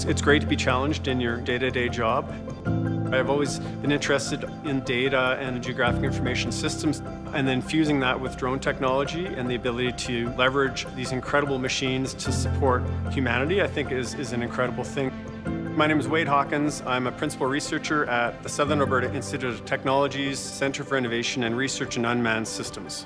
It's great to be challenged in your day-to-day job. I've always been interested in data and geographic information systems, and then fusing that with drone technology and the ability to leverage these incredible machines to support humanity, I think is an incredible thing. My name is Wade Hawkins. I'm a principal researcher at the Southern Alberta Institute of Technology's Centre for Innovation and Research in Unmanned Systems.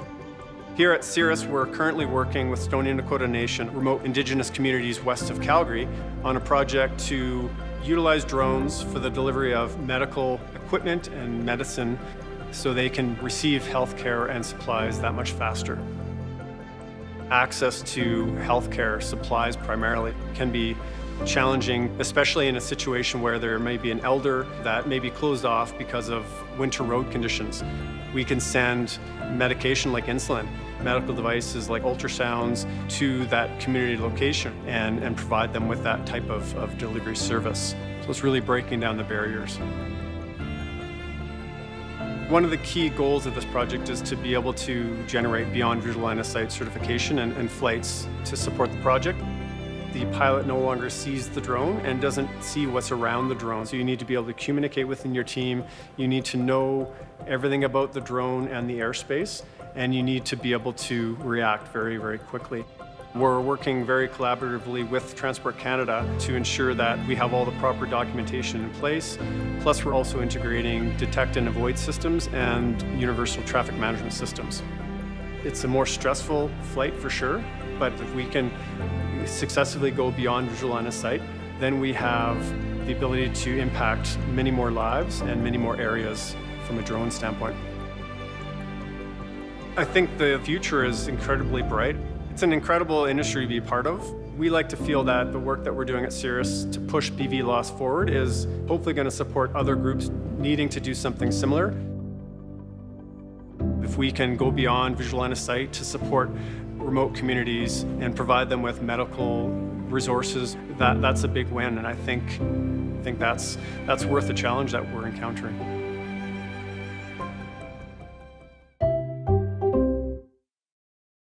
Here at CIRRUS, we're currently working with Stoney and Dakota Nation, remote Indigenous communities west of Calgary, on a project to utilize drones for the delivery of medical equipment and medicine so they can receive health care and supplies that much faster. Access to healthcare supplies primarily can be challenging, especially in a situation where there may be an elder that may be closed off because of winter road conditions. We can send medication like insulin, medical devices like ultrasounds to that community location and provide them with that type of delivery service. So it's really breaking down the barriers. One of the key goals of this project is to be able to generate beyond visual line of sight certification and flights to support the project. The pilot no longer sees the drone and doesn't see what's around the drone. So you need to be able to communicate within your team. You need to know everything about the drone and the airspace, and you need to be able to react very, very quickly. We're working very collaboratively with Transport Canada to ensure that we have all the proper documentation in place. Plus, we're also integrating detect and avoid systems and universal traffic management systems. It's a more stressful flight for sure, but if we can successfully go beyond visual line of sight, then we have the ability to impact many more lives and many more areas from a drone standpoint. I think the future is incredibly bright. It's an incredible industry to be a part of. We like to feel that the work that we're doing at CIRRUS to push BV loss forward is hopefully going to support other groups needing to do something similar. If we can go beyond visual line of sight to support remote communities and provide them with medical resources, that's a big win, and I think that's worth the challenge that we're encountering.